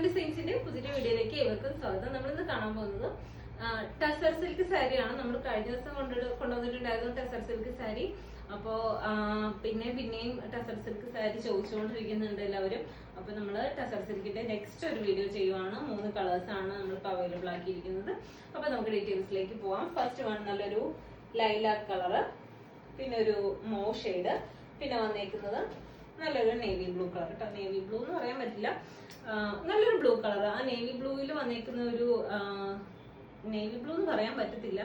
ഡിസൈൻസിന്റെ പുതിയ വീഡിയോയിലേക്ക് ഏവർക്കും സ്വാഗതം. നമ്മളിന്ന് കാണാൻ പോകുന്നത് ടസർ സിൽക്ക് സാരിയാണ്. നമ്മൾ കഴിഞ്ഞ ദിവസം കൊണ്ടുവന്നിട്ടുണ്ടായിരുന്നു ടസർ സിൽക്ക് സാരി. അപ്പോ പിന്നെയും ടസർ സിൽക്ക് സാരി ചോദിച്ചുകൊണ്ടിരിക്കുന്നുണ്ട് എല്ലാവരും. അപ്പൊ നമ്മൾ ടസർ സിൽക്കിന്റെ നെക്സ്റ്റ് ഒരു വീഡിയോ ചെയ്യുവാണ്. 3 കളേഴ്സ് ആണ് നമ്മളിപ്പോൾ അവൈലബിൾ ആക്കിയിരിക്കുന്നത്. അപ്പൊ നമുക്ക് ഡീറ്റെയിൽസിലേക്ക് പോവാം. ഫസ്റ്റ് വൺ നല്ലൊരു ലൈലാക്ക് കളറ്, പിന്നെ ഒരു മോ ഷെയ്ഡ്, പിന്നെ വന്നേക്കുന്നത് നല്ലൊരു നേവി ബ്ലൂ കളർ കേട്ടോ. നേവി ബ്ലൂ എന്ന് പറയാൻ പറ്റില്ല, നല്ലൊരു ബ്ലൂ കളർ. ആ നേവി ബ്ലൂവിൽ വന്നേക്കുന്ന ഒരു നേവി ബ്ലൂ എന്ന് പറയാൻ പറ്റത്തില്ല,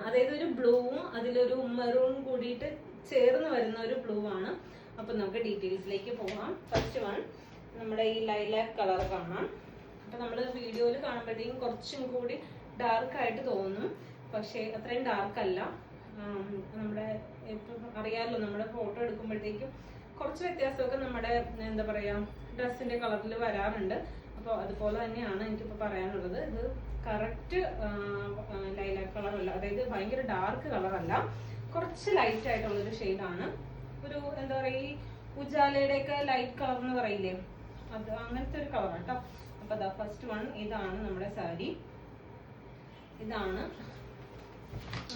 അതായത് ഒരു ബ്ലൂവും അതിലൊരു മെറൂൺ കൂടിയിട്ട് ചേർന്ന് വരുന്ന ഒരു ബ്ലൂ ആണ്. അപ്പൊ നമുക്ക് ഡീറ്റെയിൽസിലേക്ക് പോകാം. ഫസ്റ്റ് വൺ നമ്മുടെ ഈ ലൈലാക്ക് കളർ കാണാം. അപ്പൊ നമ്മൾ വീഡിയോയിൽ കാണുമ്പോഴത്തേക്കും കുറച്ചും കൂടി ഡാർക്ക് ആയിട്ട് തോന്നും, പക്ഷെ അത്രയും ഡാർക്ക് അല്ല. നമ്മുടെ ഇപ്പം അറിയാമല്ലോ, നമ്മുടെ ഫോട്ടോ എടുക്കുമ്പോഴത്തേക്കും കുറച്ച് വ്യത്യാസമൊക്കെ നമ്മുടെ എന്താ പറയാ ഡ്രസ്സിന്റെ കളറിൽ വരാറുണ്ട്. അപ്പോൾ അതുപോലെ തന്നെയാണ് എനിക്കിപ്പോൾ പറയാനുള്ളത്. ഇത് കറക്റ്റ് ലൈലാക്ക് കളറല്ല, അതായത് ഭയങ്കര ഡാർക്ക് കളറല്ല, കുറച്ച് ലൈറ്റ് ആയിട്ടുള്ളൊരു ഷെയ്ഡാണ്. ഒരു എന്താ പറയുക, ഈ ഉജാലയുടെ ഒക്കെ ലൈറ്റ് കളർ എന്ന് പറയില്ലേ, അത് അങ്ങനത്തെ ഒരു കളറാണ് കേട്ടോ. അപ്പൊ അതാ ഫസ്റ്റ് വൺ ഇതാണ് നമ്മുടെ സാരി. ഇതാണ്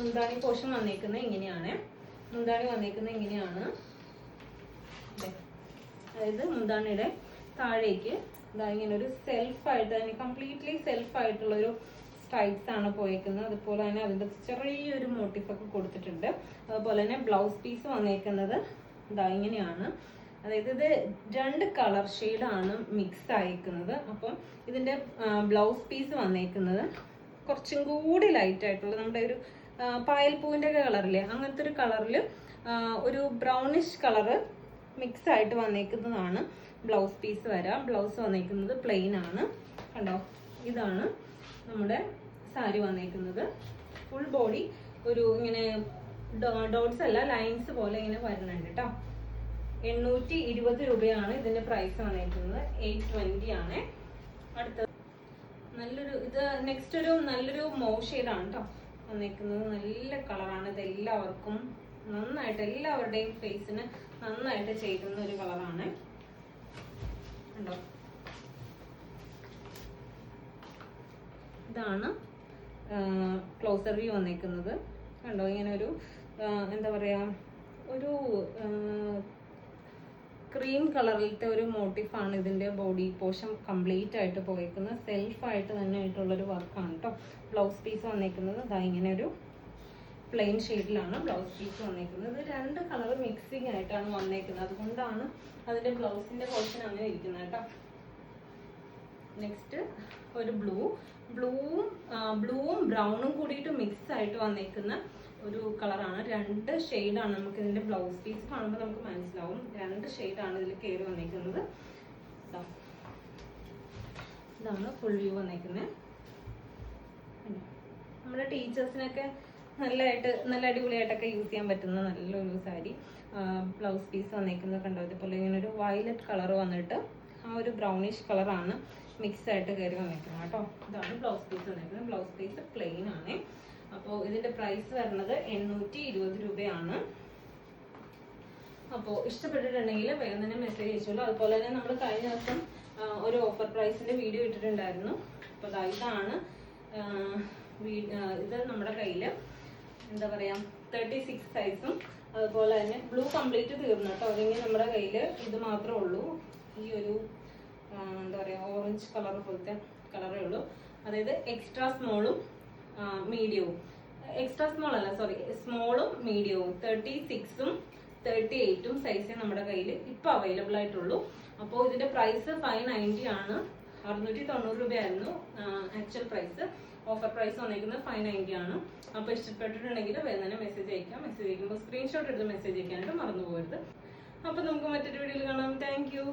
മുന്താണി പോർഷൻ വന്നേക്കുന്നത്. ഇങ്ങനെയാണ് മുന്താണി വന്നേക്കുന്നത്. ഇങ്ങനെയാണ്, അതായത് മുന്താണിയുടെ താഴേക്ക് ഇങ്ങനെ ഒരു സെൽഫായിട്ട് തന്നെ കംപ്ലീറ്റ്ലി സെൽഫായിട്ടുള്ള ഒരു സ്ട്രൈപ്സ് ആണ് പോയേക്കുന്നത്. അതുപോലെ തന്നെ അതിന്റെ ചെറിയൊരു മോട്ടീഫൊക്കെ കൊടുത്തിട്ടുണ്ട്. അതുപോലെ തന്നെ ബ്ലൗസ് പീസ് വന്നേക്കുന്നത് ഇതാ ഇങ്ങനെയാണ്. അതായത് ഇത് 2 കളർ ഷെയ്ഡാണ് മിക്സ് ആയിരിക്കുന്നത്. അപ്പം ഇതിന്റെ ബ്ലൗസ് പീസ് വന്നേക്കുന്നത് കുറച്ചും കൂടി ലൈറ്റ് ആയിട്ടുള്ള നമ്മുടെ ഒരു പായൽപ്പൂവിന്റെ ഒക്കെ കളറില്ലേ, അങ്ങനത്തെ ഒരു കളറിൽ ഒരു ബ്രൗണിഷ് കളറ് മിക്സ് ആയിട്ട് വന്നേക്കുന്നതാണ് ബ്ലൗസ് പീസ് വരാം. ബ്ലൗസ് വന്നേക്കുന്നത് പ്ലെയിൻ ആണ് കണ്ടോ. ഇതാണ് നമ്മുടെ സാരി വന്നേക്കുന്നത്. ഫുൾ ബോഡി ഒരു ഇങ്ങനെ ഡോട്ട്സ് അല്ല, ലൈൻസ് പോലെ ഇങ്ങനെ വരുന്നുണ്ട് കേട്ടോ. 820 രൂപയാണ് ഇതിന്റെ പ്രൈസ് വന്നേക്കുന്നത്. 820 ആണ്. അടുത്തത് നല്ലൊരു ഇത് നെക്സ്റ്റ് ഒരു നല്ലൊരു മോ ഷെയ്ഡാണ് കേട്ടോ വന്നേക്കുന്നത്. നല്ല കളറാണ്. ഇത് എല്ലാവർക്കും നന്നായിട്ട്, എല്ലാവരുടെയും ഫേസിന് നന്നായിട്ട് ചേരുന്ന ഒരു കളറാണ് കണ്ടോ. ഇതാണ് ക്ലോസർ വ്യൂ വന്നേക്കുന്നത് കണ്ടോ. ഇങ്ങനെ ഒരു എന്താ പറയാ, ഒരു ക്രീം കളറിലത്തെ ഒരു മോട്ടീഫാണ് ഇതിന്റെ ബോഡി പോർഷൻ കംപ്ലീറ്റ് ആയിട്ട് പോയേക്കുന്നത്. സെൽഫായിട്ട് തന്നെ ആയിട്ടുള്ളൊരു വർക്കാണ് കേട്ടോ. ബ്ലൗസ് പീസ് വന്നേക്കുന്നത് അതാ ഇങ്ങനെ ഒരു പ്ലെയിൻ ഷെയ്ഡിലാണ് ബ്ലൗസ് പീസ് വന്നേക്കുന്നത്. 2 കളർ മിക്സിംഗ് ആയിട്ടാണ് വന്നേക്കുന്നത്, അതുകൊണ്ടാണ് അതിന്റെ ബ്ലൗസിന്റെ പോർഷൻ അങ്ങനെ ഇരിക്കുന്നത് കേട്ടോ. നെക്സ്റ്റ് ഒരു ബ്ലൂവും ബ്രൗണും കൂടിയിട്ട് മിക്സ് ആയിട്ട് വന്നേക്കുന്ന ഒരു കളറാണ്. 2 ഷെയ്ഡാണ്. നമുക്ക് ഇതിന്റെ ബ്ലൗസ് പീസ് കാണുമ്പോൾ നമുക്ക് മനസ്സിലാവും 2 ഷെയ്ഡാണ് ഇതിൽ കയറി വന്നേക്കുന്നത്. ഇതാണ് ഫുൾ വ്യൂ വന്നേക്കുന്നത്. നമ്മുടെ ടീച്ചേഴ്സിനൊക്കെ നല്ല അടിപൊളിയായിട്ടൊക്കെ യൂസ് ചെയ്യാൻ പറ്റുന്ന നല്ലൊരു സാരി. ബ്ലൗസ് പീസ് വന്നേക്കുന്നത് കണ്ടോ. ഇതുപോലെ ഇങ്ങനെ ഒരു വയലറ്റ് കളർ വന്നിട്ട് ആ ഒരു ബ്രൗണിഷ് കളറാണ് മിക്സ് ആയിട്ട് കയറി വന്നേക്കുന്നത് കേട്ടോ. ഇതാണ് ബ്ലൗസ് പീസ് വന്നേക്കുന്നത്. ബ്ലൗസ് പീസ് പ്ലെയിൻ ആണ്. അപ്പോൾ ഇതിന്റെ പ്രൈസ് വരുന്നത് 820 രൂപയാണ്. അപ്പോൾ ഇഷ്ടപ്പെട്ടിട്ടുണ്ടെങ്കിൽ വേഗം തന്നെ മെസ്സേജ് അയച്ചോളൂ. അതുപോലെ തന്നെ നമ്മൾ കഴിഞ്ഞ ദിവസം ഒരു ഓഫർ പ്രൈസിന്റെ വീഡിയോ ഇട്ടിട്ടുണ്ടായിരുന്നു. അപ്പോൾ ഇതാണ് ഇത് നമ്മുടെ കയ്യിൽ എന്താ പറയാ 36 സൈസും, അതുപോലെ തന്നെ ബ്ലൂ കംപ്ലീറ്റ് തീർന്നു കേട്ടോ. അല്ലെങ്കിൽ നമ്മുടെ കയ്യിൽ ഇത് മാത്രമേ ഉള്ളൂ. ഈ ഒരു എന്താ പറയാ ഓറഞ്ച് കളർ പോലത്തെ കളറേ ഉള്ളൂ. അതായത് എക്സ്ട്രാ സ്മോളും മീഡിയവും, എക്സ്ട്രാ സ്മോൾ അല്ല സോറി, സ്മോളും മീഡിയവും 36ഉം 38ഉം സൈസേ നമ്മുടെ കയ്യിൽ ഇപ്പൊ അവൈലബിൾ ആയിട്ടുള്ളൂ. അപ്പോൾ ഇതിന്റെ പ്രൈസ് 590 ആണ്. 690 രൂപയായിരുന്നു ആക്ച്വൽ പ്രൈസ്. ഓഫർ പ്രൈസ് വന്നിരിക്കുന്നത് 590 ആണ്. അപ്പൊ ഇഷ്ടപ്പെട്ടിട്ടുണ്ടെങ്കിൽ വേഗം തന്നെ മെസ്സേജ് അയക്കാം. മെസ്സേജ് അയക്കുമ്പോൾ സ്ക്രീൻഷോട്ട് എടുത്ത് മെസ്സേജ് അയക്കാനായിട്ട് മറന്നു പോകരുത്. അപ്പൊ നമുക്ക് മറ്റൊരു വീഡിയോയിൽ കാണാം. Thank you.